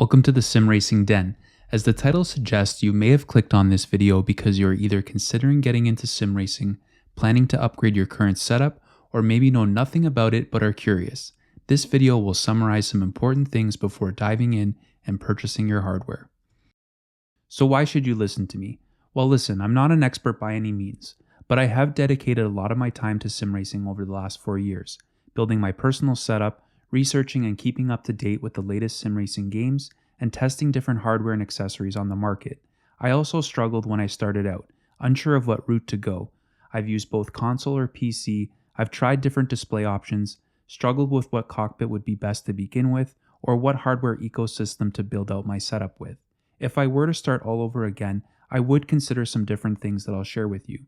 Welcome to the SimRacing Den. As the title suggests, you may have clicked on this video because you're either considering getting into sim racing, planning to upgrade your current setup, or maybe know nothing about it but are curious. This video will summarize some important things before diving in and purchasing your hardware. So why should you listen to me? Well, listen, I'm not an expert by any means, but I have dedicated a lot of my time to sim racing over the last 4 years, building my personal setup, researching and keeping up to date with the latest sim racing games, and testing different hardware and accessories on the market. I also struggled when I started out, unsure of what route to go. I've used both console or PC, I've tried different display options, struggled with what cockpit would be best to begin with, or what hardware ecosystem to build out my setup with. If I were to start all over again, I would consider some different things that I'll share with you.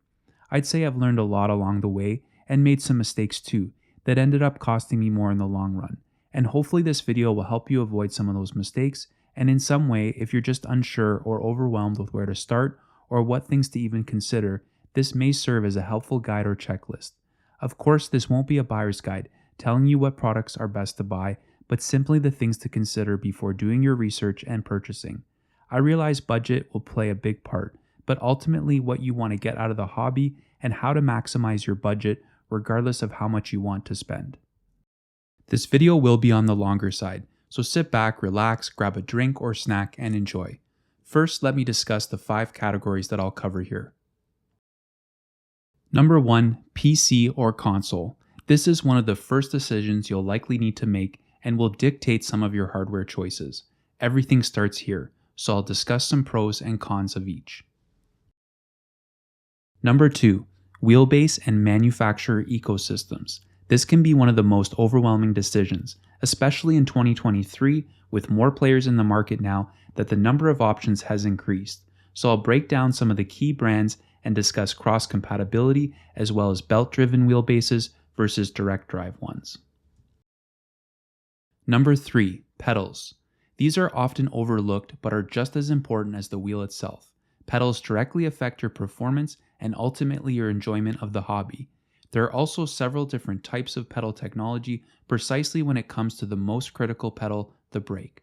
I'd say I've learned a lot along the way and made some mistakes too that ended up costing me more in the long run. And hopefully this video will help you avoid some of those mistakes, and in some way, if you're just unsure or overwhelmed with where to start or what things to even consider, this may serve as a helpful guide or checklist. Of course, this won't be a buyer's guide telling you what products are best to buy, but simply the things to consider before doing your research and purchasing. I realize budget will play a big part, but ultimately what you want to get out of the hobby and how to maximize your budget regardless of how much you want to spend. This video will be on the longer side, so sit back, relax, grab a drink or snack, and enjoy. First, let me discuss the 5 categories that I'll cover here. Number 1, PC or console. This is one of the first decisions you'll likely need to make and will dictate some of your hardware choices. Everything starts here, so I'll discuss some pros and cons of each. Number 2, wheelbase and manufacturer ecosystems. This can be one of the most overwhelming decisions, especially in 2023 with more players in the market now that the number of options has increased. So I'll break down some of the key brands and discuss cross-compatibility as well as belt-driven wheelbases versus direct drive ones. Number 3, pedals. These are often overlooked but are just as important as the wheel itself. Pedals directly affect your performance and ultimately your enjoyment of the hobby. There are also several different types of pedal technology precisely when it comes to the most critical pedal, the brake.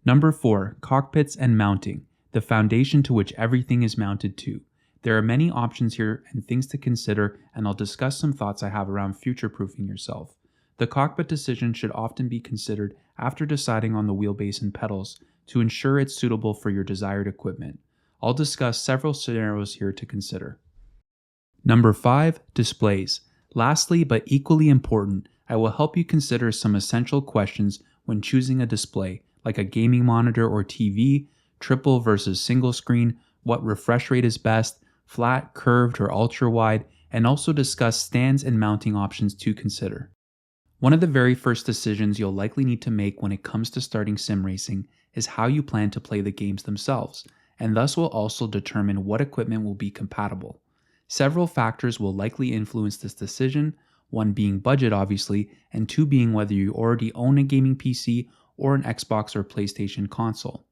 Number 4, cockpits and mounting, the foundation to which everything is mounted to. There are many options here and things to consider, and I'll discuss some thoughts I have around future-proofing yourself. The cockpit decision should often be considered after deciding on the wheelbase and pedals to ensure it's suitable for your desired equipment. I'll discuss several scenarios here to consider. Number 5, displays. Lastly, but equally important, I will help you consider some essential questions when choosing a display, like a gaming monitor or TV, triple versus single screen, what refresh rate is best, flat, curved, or ultra-wide, and also discuss stands and mounting options to consider. One of the very first decisions you'll likely need to make when it comes to starting sim racing is how you plan to play the games themselves, and thus will also determine what equipment will be compatible. Several factors will likely influence this decision, one being budget obviously, and 2 being whether you already own a gaming PC or an Xbox or PlayStation console.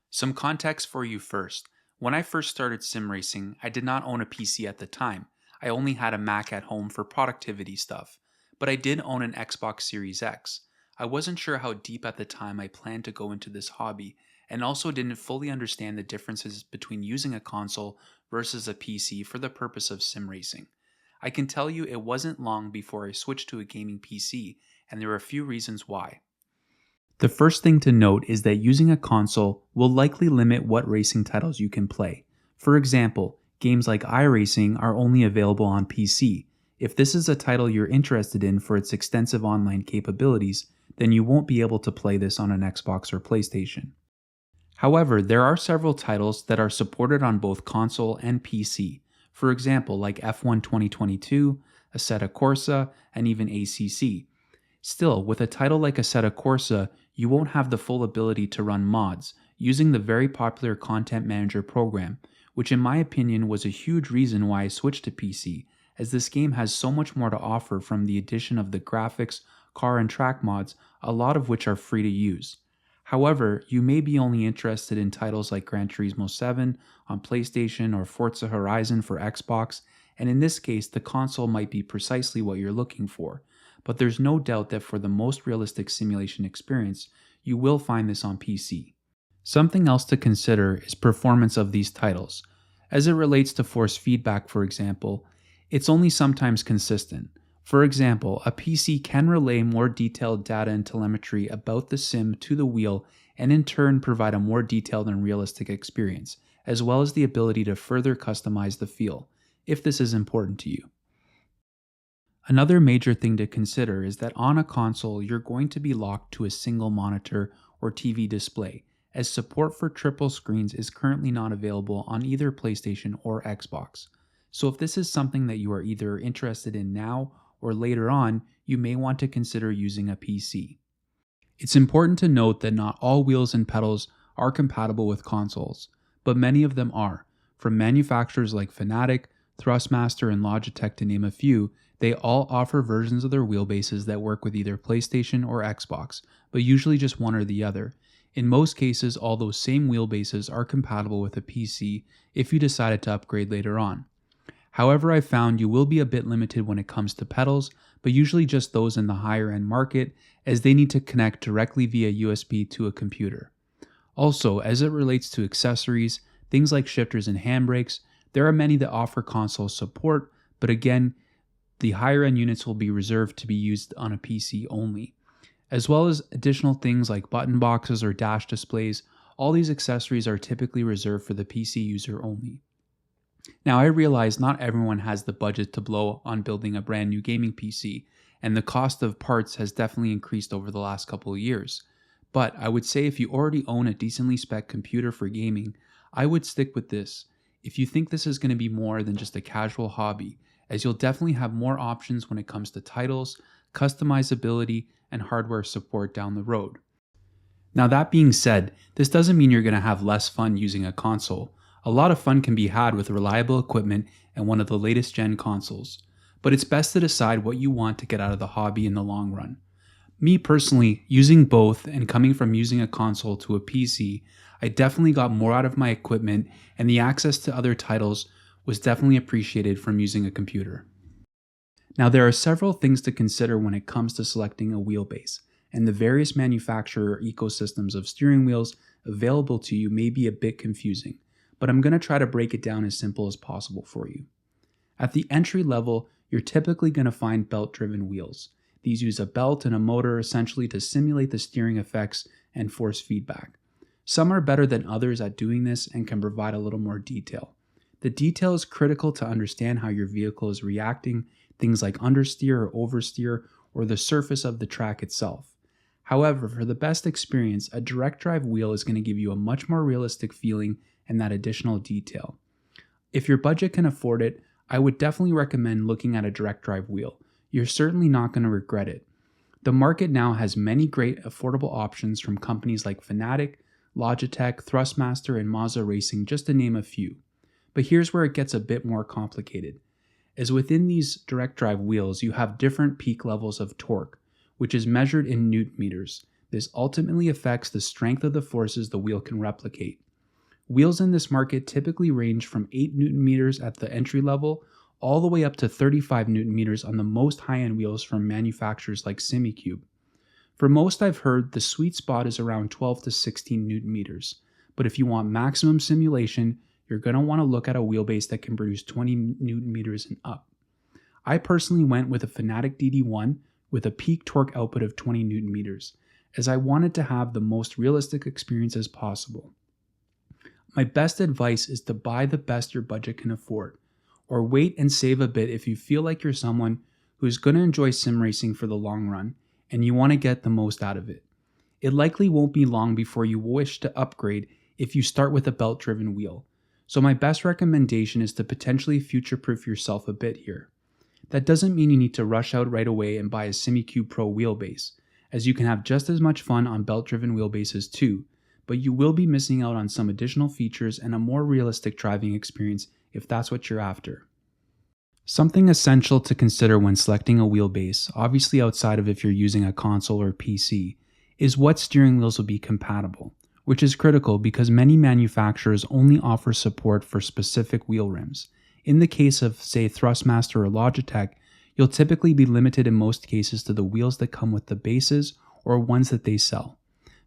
Some context for you first. When I first started sim racing, I did not own a PC at the time. I only had a Mac at home for productivity stuff, but I did own an Xbox Series X. I wasn't sure how deep at the time I planned to go into this hobby, and also didn't fully understand the differences between using a console versus a PC for the purpose of sim racing. I can tell you it wasn't long before I switched to a gaming PC, and there are a few reasons why. The first thing to note is that using a console will likely limit what racing titles you can play. For example, games like iRacing are only available on PC. If this is a title you're interested in for its extensive online capabilities, then you won't be able to play this on an Xbox or PlayStation. However, there are several titles that are supported on both console and PC, for example like F1 2022, Asetek Corsa, and even ACC. Still, with a title like Asetek Corsa, you won't have the full ability to run mods using the very popular Content Manager program, which in my opinion was a huge reason why I switched to PC, as this game has so much more to offer from the addition of the graphics, car and track mods, a lot of which are free to use. However, you may be only interested in titles like Gran Turismo 7 on PlayStation or Forza Horizon for Xbox, and in this case the console might be precisely what you're looking for. But there's no doubt that for the most realistic simulation experience, you will find this on PC. Something else to consider is performance of these titles. As it relates to force feedback, for example, it's only sometimes consistent. For example, a PC can relay more detailed data and telemetry about the sim to the wheel and in turn provide a more detailed and realistic experience, as well as the ability to further customize the feel, if this is important to you. Another major thing to consider is that on a console, you're going to be locked to a single monitor or TV display, as support for triple screens is currently not available on either PlayStation or Xbox. So if this is something that you are either interested in now or later on, you may want to consider using a PC. It's important to note that not all wheels and pedals are compatible with consoles, but many of them are. From manufacturers like Fanatec, Thrustmaster, and Logitech to name a few, they all offer versions of their wheelbases that work with either PlayStation or Xbox, but usually just one or the other. In most cases, all those same wheelbases are compatible with a PC if you decided to upgrade later on. However, I found you will be a bit limited when it comes to pedals, but usually just those in the higher end market, as they need to connect directly via USB to a computer. Also, as it relates to accessories, things like shifters and handbrakes, there are many that offer console support, but again, the higher end units will be reserved to be used on a PC only. As well as additional things like button boxes or dash displays, all these accessories are typically reserved for the PC user only. Now, I realize not everyone has the budget to blow on building a brand new gaming PC, and the cost of parts has definitely increased over the last couple of years. But I would say if you already own a decently spec computer for gaming, I would stick with this. If you think this is going to be more than just a casual hobby, as you'll definitely have more options when it comes to titles, customizability, and hardware support down the road. Now that being said, this doesn't mean you're going to have less fun using a console. A lot of fun can be had with reliable equipment and one of the latest gen consoles, but it's best to decide what you want to get out of the hobby in the long run. Me personally, using both and coming from using a console to a PC, I definitely got more out of my equipment, and the access to other titles was definitely appreciated from using a computer. Now, there are several things to consider when it comes to selecting a wheelbase, and the various manufacturer ecosystems of steering wheels available to you may be a bit confusing, but I'm going to try to break it down as simple as possible for you. At the entry level, you're typically going to find belt-driven wheels. These use a belt and a motor essentially to simulate the steering effects and force feedback. Some are better than others at doing this and can provide a little more detail. The detail is critical to understand how your vehicle is reacting, things like understeer or oversteer, or the surface of the track itself. However, for the best experience, a direct drive wheel is going to give you a much more realistic feeling and that additional detail. If your budget can afford it, I would definitely recommend looking at a direct drive wheel. You're certainly not going to regret it. The market now has many great affordable options from companies like Fanatec, Logitech, Thrustmaster, and MOZA Racing, just to name a few. But here's where it gets a bit more complicated. As within these direct drive wheels, you have different peak levels of torque, which is measured in Newton meters. This ultimately affects the strength of the forces the wheel can replicate. Wheels in this market typically range from 8 Newton meters at the entry level, all the way up to 35 Newton meters on the most high-end wheels from manufacturers like Simucube. For most I've heard, the sweet spot is around 12 to 16 Newton meters, but if you want maximum simulation, you're going to want to look at a wheelbase that can produce 20 Newton meters and up. I personally went with a Fanatec DD1 with a peak torque output of 20 Newton meters, as I wanted to have the most realistic experience as possible. My best advice is to buy the best your budget can afford, or wait and save a bit if you feel like you're someone who's going to enjoy sim racing for the long run and you want to get the most out of it. It likely won't be long before you wish to upgrade if you start with a belt-driven wheel. So my best recommendation is to potentially future-proof yourself a bit here. That doesn't mean you need to rush out right away and buy a Simucube Pro wheelbase, as you can have just as much fun on belt-driven wheelbases too, but you will be missing out on some additional features and a more realistic driving experience if that's what you're after. Something essential to consider when selecting a wheelbase, obviously outside of if you're using a console or PC, is what steering wheels will be compatible, which is critical because many manufacturers only offer support for specific wheel rims. In the case of, say, Thrustmaster or Logitech, you'll typically be limited in most cases to the wheels that come with the bases or ones that they sell.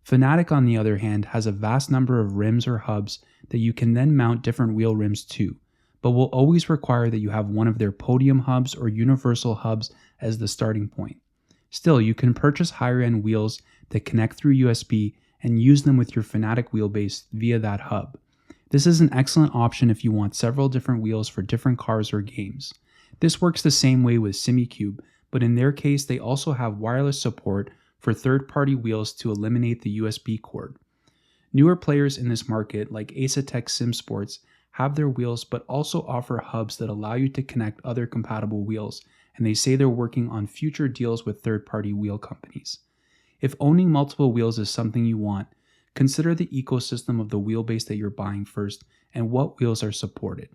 Fanatec, on the other hand, has a vast number of rims or hubs that you can then mount different wheel rims to, but will always require that you have one of their podium hubs or universal hubs as the starting point. Still, you can purchase higher-end wheels that connect through USB and use them with your Fanatec wheelbase via that hub. This is an excellent option if you want several different wheels for different cars or games. This works the same way with Simucube, but in their case they also have wireless support for third-party wheels to eliminate the USB cord. Newer players in this market, like Asetek Sim Sports, have their wheels but also offer hubs that allow you to connect other compatible wheels, and they say they're working on future deals with third-party wheel companies. If owning multiple wheels is something you want, consider the ecosystem of the wheelbase that you're buying first and what wheels are supported.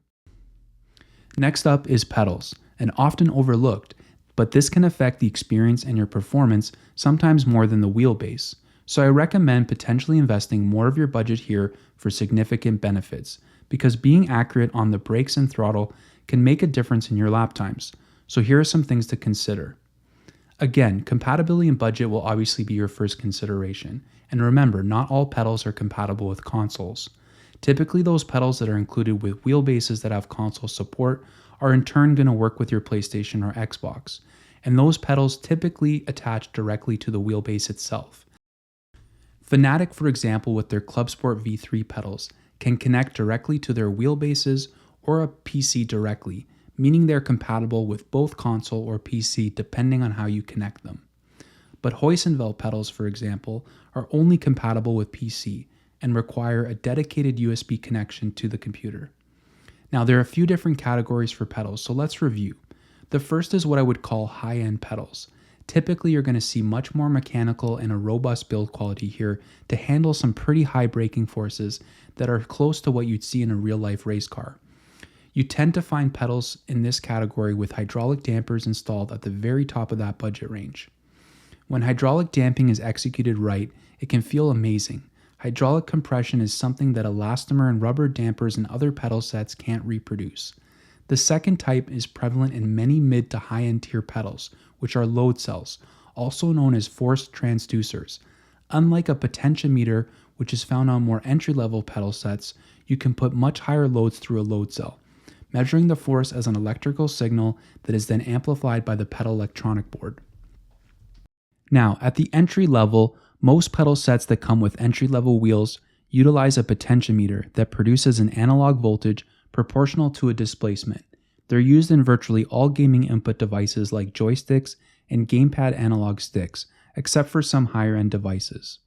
Next up is pedals, and often overlooked, but this can affect the experience and your performance sometimes more than the wheelbase. So I recommend potentially investing more of your budget here for significant benefits, because being accurate on the brakes and throttle can make a difference in your lap times. So here are some things to consider. Again, compatibility and budget will obviously be your first consideration. And remember, not all pedals are compatible with consoles. Typically, those pedals that are included with wheelbases that have console support are in turn going to work with your PlayStation or Xbox. And those pedals typically attach directly to the wheelbase itself. Fanatec, for example, with their Club Sport V3 pedals, can connect directly to their wheelbases or a PC directly, meaning they're compatible with both console or PC depending on how you connect them. But Heusenfeld pedals, for example, are only compatible with PC and require a dedicated USB connection to the computer. Now, there are a few different categories for pedals, so let's review. The first is what I would call high-end pedals. Typically, you're going to see much more mechanical and a robust build quality here to handle some pretty high braking forces that are close to what you'd see in a real-life race car. You tend to find pedals in this category with hydraulic dampers installed at the very top of that budget range. When hydraulic damping is executed right, it can feel amazing. Hydraulic compression is something that elastomer and rubber dampers and other pedal sets can't reproduce. The second type is prevalent in many mid to high-end tier pedals, which are load cells, also known as forced transducers. Unlike a potentiometer, which is found on more entry-level pedal sets, you can put much higher loads through a load cell, measuring the force as an electrical signal that is then amplified by the pedal electronic board. Now, at the entry level, most pedal sets that come with entry-level wheels utilize a potentiometer that produces an analog voltage proportional to a displacement. They're used in virtually all gaming input devices like joysticks and gamepad analog sticks, except for some higher-end devices.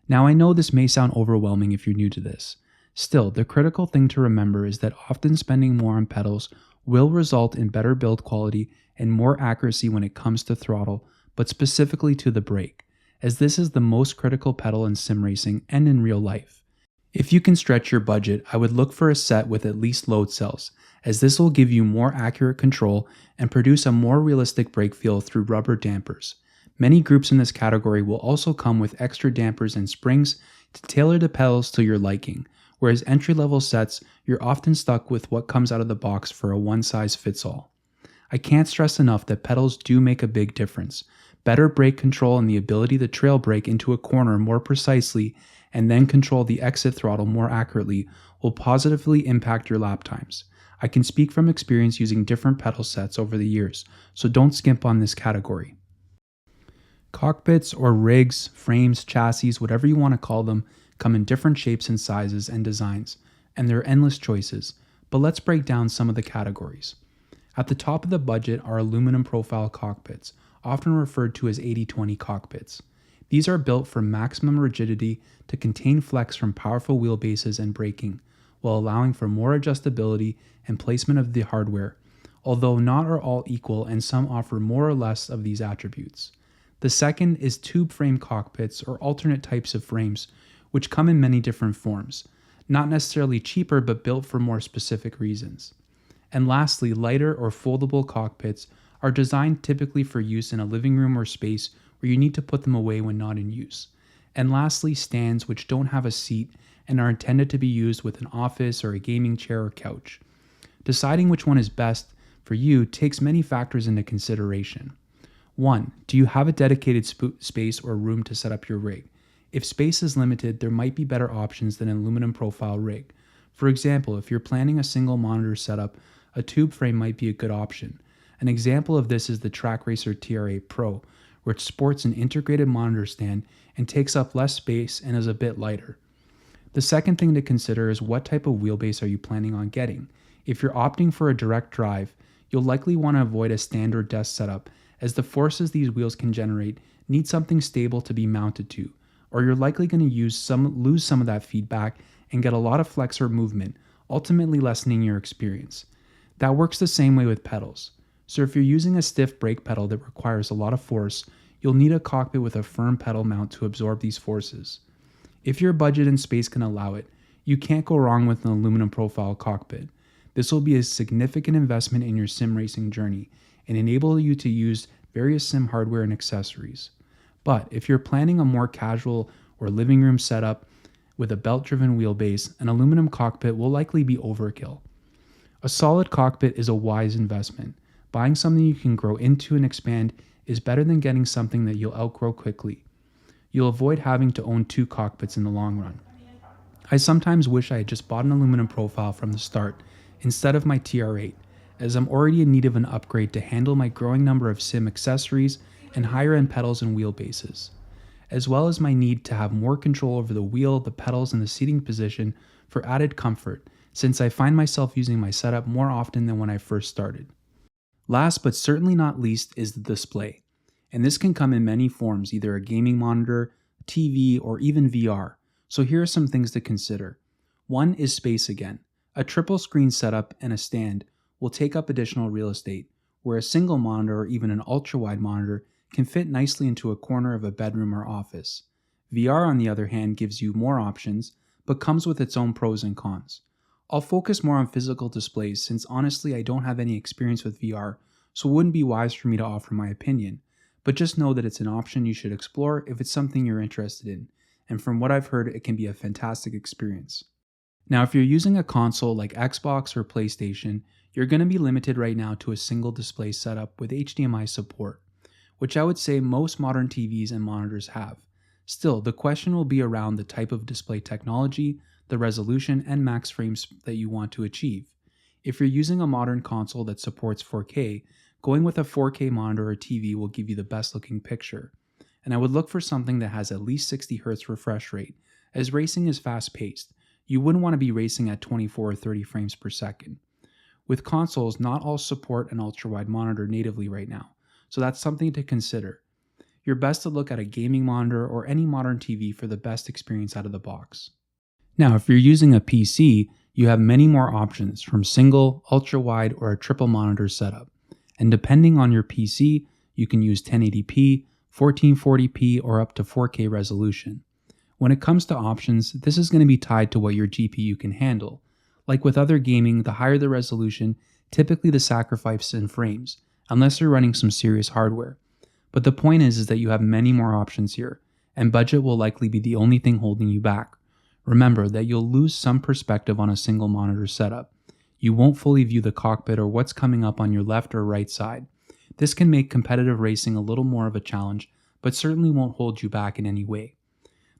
Now, I know this may sound overwhelming if you're new to this. Still, the critical thing to remember is that often spending more on pedals will result in better build quality and more accuracy when it comes to throttle, but specifically to the brake, as this is the most critical pedal in sim racing and in real life. If you can stretch your budget, I would look for a set with at least load cells, as this will give you more accurate control and produce a more realistic brake feel through rubber dampers. Many groups in this category will also come with extra dampers and springs to tailor the pedals to your liking, whereas entry-level sets, you're often stuck with what comes out of the box for a one-size-fits-all. I can't stress enough that pedals do make a big difference. Better brake control and the ability to trail brake into a corner more precisely and then control the exit throttle more accurately will positively impact your lap times. I can speak from experience using different pedal sets over the years, so don't skimp on this category. Cockpits or rigs, frames, chassis, whatever you want to call them, come in different shapes and sizes and designs, and there are endless choices, but let's break down some of the categories. At the top of the budget are aluminum profile cockpits, often referred to as 80/20 cockpits. These are built for maximum rigidity to contain flex from powerful wheelbases and braking, while allowing for more adjustability and placement of the hardware, although not are all equal and some offer more or less of these attributes. The second is tube frame cockpits or alternate types of frames, which come in many different forms, not necessarily cheaper but built for more specific reasons. And lastly, lighter or foldable cockpits are designed typically for use in a living room or space where you need to put them away when not in use. And lastly, stands which don't have a seat and are intended to be used with an office or a gaming chair or couch. Deciding which one is best for you takes many factors into consideration. 1. Do you have a dedicated space or room to set up your rig? If space is limited, there might be better options than an aluminum profile rig. For example, if you're planning a single monitor setup, a tube frame might be a good option. An example of this is the Trak Racer TR8 Pro, which sports an integrated monitor stand and takes up less space and is a bit lighter. The second thing to consider is what type of wheelbase are you planning on getting. If you're opting for a direct drive, you'll likely want to avoid a standard desk setup, as the forces these wheels can generate need something stable to be mounted to, or you're likely going to lose some of that feedback and get a lot of flex or movement, ultimately lessening your experience. That works the same way with pedals. So if you're using a stiff brake pedal that requires a lot of force, you'll need a cockpit with a firm pedal mount to absorb these forces. If your budget and space can allow it, you can't go wrong with an aluminum profile cockpit. This will be a significant investment in your sim racing journey and enable you to use various sim hardware and accessories. But if you're planning a more casual or living room setup with a belt-driven wheelbase, an aluminum cockpit will likely be overkill. A solid cockpit is a wise investment. Buying something you can grow into and expand is better than getting something that you'll outgrow quickly. You'll avoid having to own two cockpits in the long run. I sometimes wish I had just bought an aluminum profile from the start instead of my TR8, as I'm already in need of an upgrade to handle my growing number of sim accessories and higher-end pedals and wheelbases, as well as my need to have more control over the wheel, the pedals, and the seating position for added comfort, since I find myself using my setup more often than when I first started. Last but certainly not least is the display, and this can come in many forms, either a gaming monitor, TV, or even VR. So here are some things to consider. One is space again. A triple screen setup and a stand will take up additional real estate, where a single monitor or even an ultra-wide monitor can fit nicely into a corner of a bedroom or office. VR, on the other hand, gives you more options, but comes with its own pros and cons. I'll focus more on physical displays since honestly I don't have any experience with VR, so it wouldn't be wise for me to offer my opinion, but just know that it's an option you should explore if it's something you're interested in, and from what I've heard, it can be a fantastic experience. Now, if you're using a console like Xbox or PlayStation, you're going to be limited right now to a single display setup with HDMI support, which I would say most modern TVs and monitors have. Still, the question will be around the type of display technology, the resolution, and max frames that you want to achieve. If you're using a modern console that supports 4K, going with a 4K monitor or TV will give you the best looking picture. And I would look for something that has at least 60Hz refresh rate, as racing is fast paced. You wouldn't want to be racing at 24 or 30 frames per second. With consoles, not all support an ultra-wide monitor natively right now, so that's something to consider. You're best to look at a gaming monitor or any modern TV for the best experience out of the box. Now, if you're using a PC, you have many more options from single, ultra-wide, or a triple monitor setup. And depending on your PC, you can use 1080p, 1440p, or up to 4K resolution. When it comes to options, this is going to be tied to what your GPU can handle. Like with other gaming, the higher the resolution, typically the sacrifice in frames, unless you're running some serious hardware. But the point is that you have many more options here, and budget will likely be the only thing holding you back. Remember that you'll lose some perspective on a single monitor setup. You won't fully view the cockpit or what's coming up on your left or right side. This can make competitive racing a little more of a challenge, but certainly won't hold you back in any way.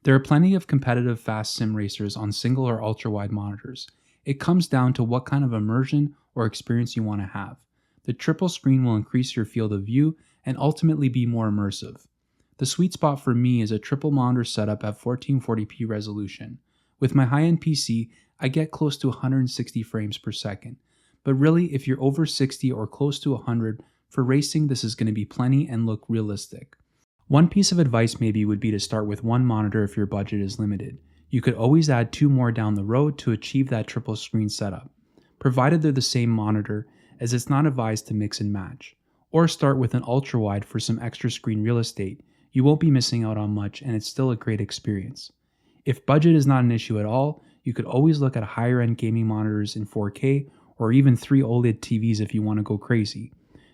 There are plenty of competitive fast sim racers on single or ultra-wide monitors. It comes down to what kind of immersion or experience you want to have. The triple screen will increase your field of view and ultimately be more immersive. The sweet spot for me is a triple monitor setup at 1440p resolution. With my high-end PC, I get close to 160 frames per second. But really, if you're over 60 or close to 100, for racing this is going to be plenty and look realistic. One piece of advice maybe would be to start with one monitor if your budget is limited. You could always add two more down the road to achieve that triple screen setup, provided they're the same monitor, as it's not advised to mix and match. Or start with an ultra-wide for some extra screen real estate. You won't be missing out on much and it's still a great experience. If budget is not an issue at all, you could always look at higher-end gaming monitors in 4K or even 3 OLED TVs if you want to go crazy.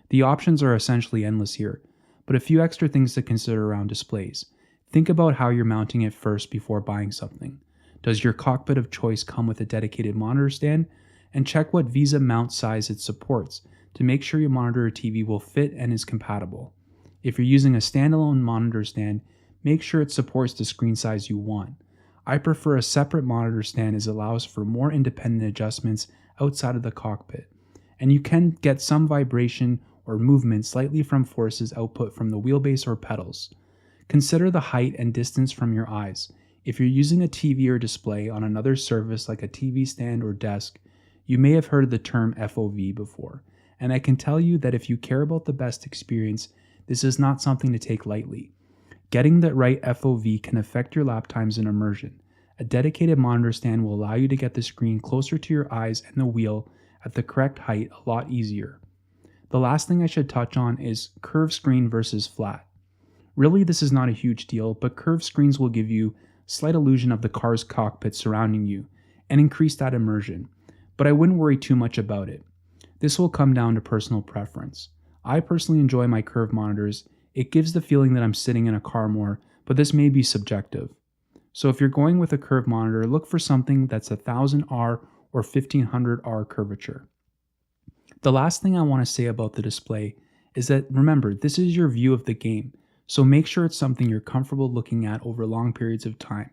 The options are essentially endless here, but a few extra things to consider around displays. Think about how you're mounting it first before buying something. Does your cockpit of choice come with a dedicated monitor stand? And check what VESA mount size it supports to make sure your monitor or TV will fit and is compatible. If you're using a standalone monitor stand, make sure it supports the screen size you want. I prefer a separate monitor stand as it allows for more independent adjustments outside of the cockpit, and you can get some vibration or movement slightly from forces output from the wheelbase or pedals. Consider the height and distance from your eyes. If you're using a TV or display on another surface like a TV stand or desk, you may have heard of the term FOV before, and I can tell you that if you care about the best experience, this is not something to take lightly. Getting the right FOV can affect your lap times and immersion. A dedicated monitor stand will allow you to get the screen closer to your eyes and the wheel at the correct height a lot easier. The last thing I should touch on is curved screen versus flat. Really, this is not a huge deal, but curved screens will give you a slight illusion of the car's cockpit surrounding you and increase that immersion, but I wouldn't worry too much about it. This will come down to personal preference. I personally enjoy my curved monitors. It gives the feeling that I'm sitting in a car more, but this may be subjective. So if you're going with a curved monitor, look for something that's 1000R or 1500R curvature. The last thing I want to say about the display is that remember, this is your view of the game, so make sure it's something you're comfortable looking at over long periods of time.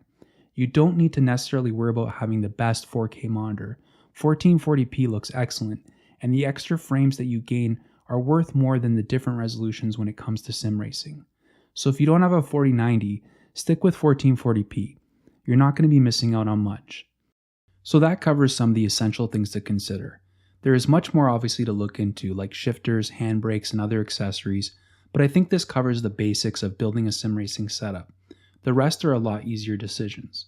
You don't need to necessarily worry about having the best 4K monitor. 1440p looks excellent, and the extra frames that you gain are worth more than the different resolutions when it comes to sim racing. So if you don't have a 4090, stick with 1440p. You're not going to be missing out on much. So that covers some of the essential things to consider. There is much more obviously to look into, like shifters, handbrakes, and other accessories, but I think this covers the basics of building a sim racing setup. The rest are a lot easier decisions.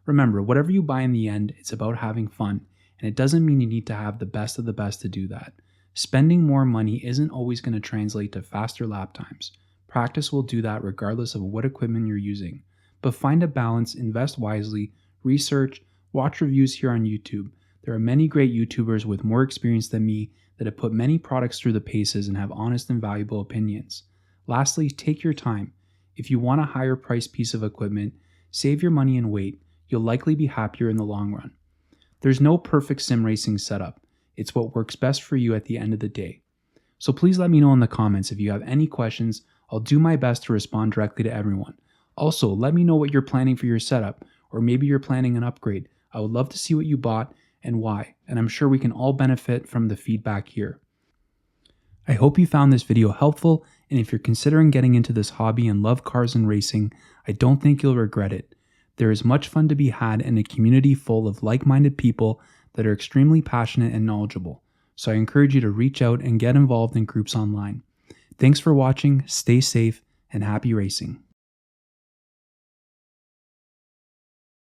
Remember, whatever you buy in the end, it's about having fun, and it doesn't mean you need to have the best of the best to do that. Spending more money isn't always going to translate to faster lap times. Practice will do that regardless of what equipment you're using. But find a balance, invest wisely, research, watch reviews here on YouTube. There are many great YouTubers with more experience than me that have put many products through the paces and have honest and valuable opinions. Lastly, take your time. If you want a higher priced piece of equipment, save your money and wait. You'll likely be happier in the long run. There's no perfect sim racing setup. It's what works best for you at the end of the day. So please let me know in the comments if you have any questions. I'll do my best to respond directly to everyone. Also, let me know what you're planning for your setup, or maybe you're planning an upgrade. I would love to see what you bought and why, and I'm sure we can all benefit from the feedback here. I hope you found this video helpful, and if you're considering getting into this hobby and love cars and racing, I don't think you'll regret it. There is much fun to be had in a community full of like-minded people that are extremely passionate and knowledgeable, so I encourage you to reach out and get involved in groups online. Thanks for watching, stay safe, and happy racing.